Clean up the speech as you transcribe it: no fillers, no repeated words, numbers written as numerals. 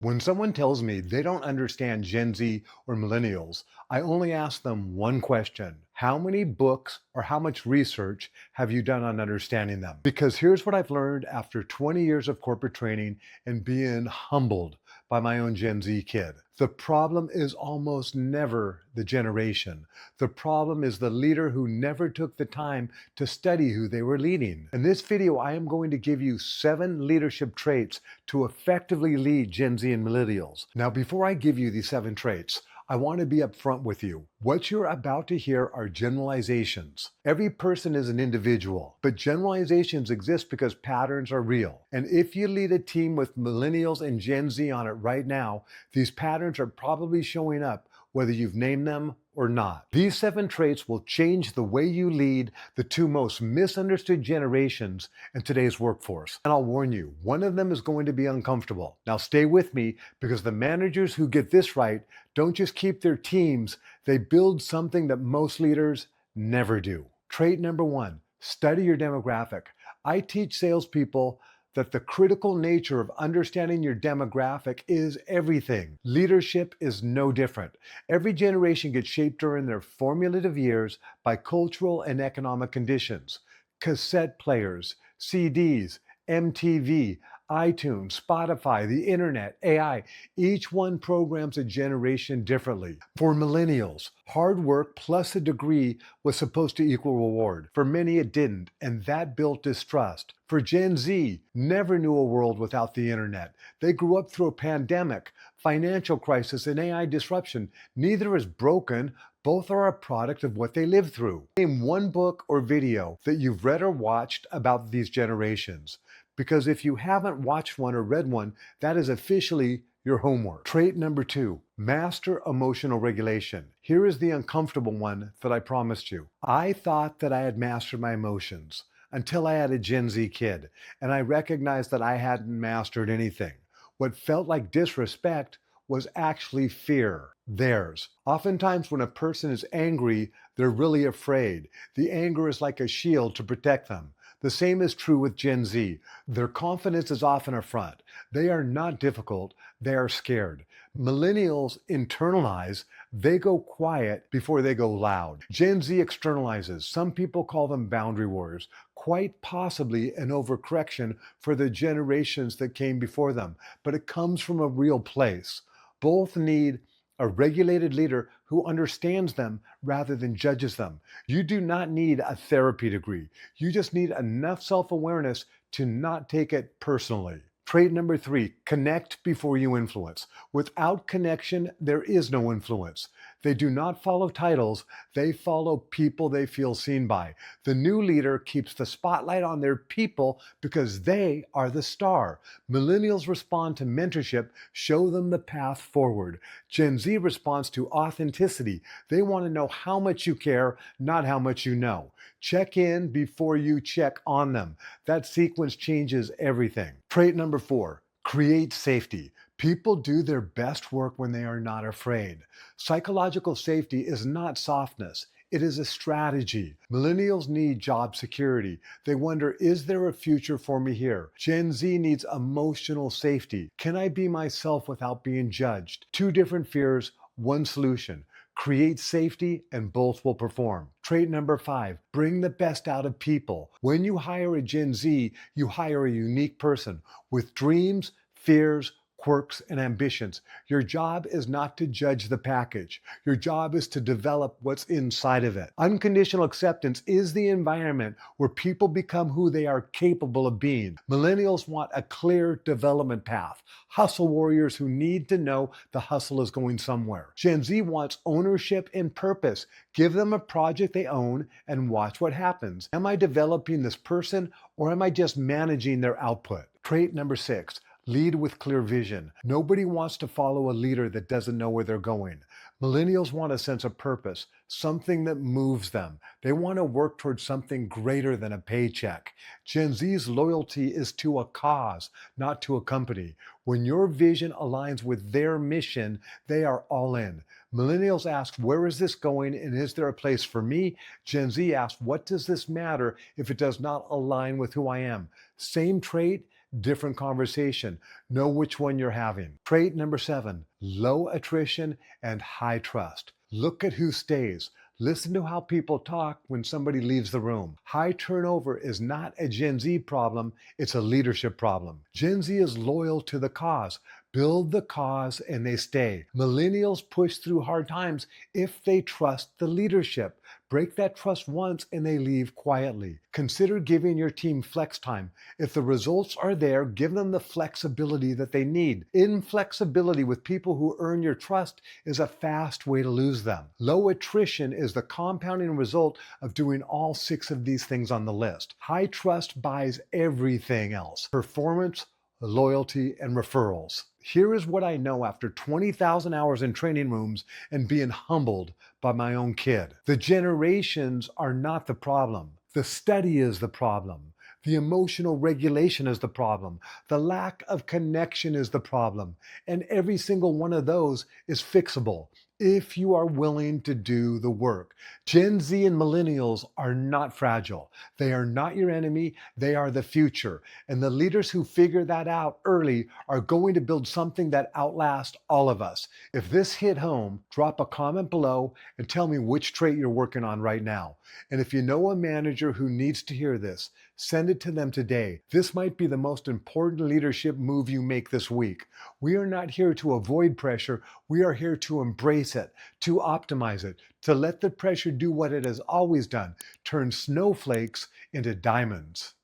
When someone tells me they don't understand Gen Z or millennials, I only ask them one question. How many books or how much research have you done on understanding them? Because here's what I've learned after 20 years of corporate training and being humbled by my own Gen Z kid. The problem is almost never the generation. The problem is the leader who never took the time to study who they were leading. In this video, I am going to give you 7 leadership traits to effectively lead Gen Z and millennials. Now, before I give you these 7 traits, I want to be upfront with you. What you're about to hear are generalizations. Every person is an individual, but generalizations exist because patterns are real. And if you lead a team with millennials and Gen Z on it right now, these patterns are probably showing up whether you've named them or not. These 7 traits will change the way you lead the 2 most misunderstood generations in today's workforce. And I'll warn you, one of them is going to be uncomfortable. Now stay with me, because the managers who get this right don't just keep their teams, they build something that most leaders never do. Trait number 1, study your demographic. I teach salespeople that the critical nature of understanding your demographic is everything. Leadership is no different. Every generation gets shaped during their formative years by cultural and economic conditions. Cassette players, CDs, MTV, iTunes, Spotify, the internet, AI, each one programs a generation differently. For millennials, hard work plus a degree was supposed to equal reward. For many, it didn't, and that built distrust. For Gen Z, never knew a world without the internet. They grew up through a pandemic, financial crisis, and AI disruption. Neither is broken. Both are a product of what they lived through. Name one book or video that you've read or watched about these generations. Because if you haven't watched one or read one, that is officially your homework. Trait number 2, master emotional regulation. Here is the uncomfortable one that I promised you. I thought that I had mastered my emotions until I had a Gen Z kid, and I recognized that I hadn't mastered anything. What felt like disrespect was actually fear, theirs. Oftentimes when a person is angry, they're really afraid. The anger is like a shield to protect them. The same is true with Gen Z. Their confidence is often a front. They are not difficult, they are scared. Millennials internalize, they go quiet before they go loud. Gen Z externalizes. Some people call them boundary warriors, quite possibly an overcorrection for the generations that came before them, but it comes from a real place. Both need a regulated leader who understands them rather than judges them. You do not need a therapy degree. You just need enough self-awareness to not take it personally. Trait number 3, connect before you influence. Without connection, there is no influence. They do not follow titles, they follow people they feel seen by. The new leader keeps the spotlight on their people because they are the star. Millennials respond to mentorship, show them the path forward. Gen Z responds to authenticity. They want to know how much you care, not how much you know. Check in before you check on them. That sequence changes everything. Trait number 4, create safety. People do their best work when they are not afraid. Psychological safety is not softness. It is a strategy. Millennials need job security. They wonder, is there a future for me here? Gen Z needs emotional safety. Can I be myself without being judged? 2 different fears, 1 solution. Create safety and both will perform. Trait number 5, bring the best out of people. When you hire a Gen Z, you hire a unique person with dreams, fears, quirks, and ambitions. Your job is not to judge the package. Your job is to develop what's inside of it. Unconditional acceptance is the environment where people become who they are capable of being. Millennials want a clear development path. Hustle warriors who need to know the hustle is going somewhere. Gen Z wants ownership and purpose. Give them a project they own and watch what happens. Am I developing this person, or am I just managing their output? Trait number 6, lead with clear vision. Nobody wants to follow a leader that doesn't know where they're going. Millennials want a sense of purpose, something that moves them. They want to work towards something greater than a paycheck. Gen Z's loyalty is to a cause, not to a company. When your vision aligns with their mission, they are all in. Millennials ask, where is this going and is there a place for me? Gen Z asks, what does this matter if it does not align with who I am? Same trait, different conversation. Know which one you're having. Trait number 7, low attrition and high trust. Look at who stays. Listen to how people talk when somebody leaves the room. High turnover is not a Gen Z problem, it's a leadership problem. Gen Z is loyal to the cause. Build the cause and they stay. Millennials push through hard times if they trust the leadership. Break that trust once and they leave quietly. Consider giving your team flex time. If the results are there, give them the flexibility that they need. Inflexibility with people who earn your trust is a fast way to lose them. Low attrition is the compounding result of doing all 6 of these things on the list. High trust buys everything else: performance, loyalty, and referrals. Here is what I know after 20,000 hours in training rooms and being humbled by my own kid. The generations are not the problem. The study is the problem. The emotional regulation is the problem. The lack of connection is the problem. And every single one of those is fixable if you are willing to do the work. Gen Z and millennials are not fragile. They are not your enemy. They are the future. And the leaders who figure that out early are going to build something that outlasts all of us. If this hit home, drop a comment below and tell me which trait you're working on right now. And if you know a manager who needs to hear this, send it to them today. This might be the most important leadership move you make this week. We are not here to avoid pressure. We are here to embrace it, to optimize it, to let the pressure do what it has always done: turn snowflakes into diamonds.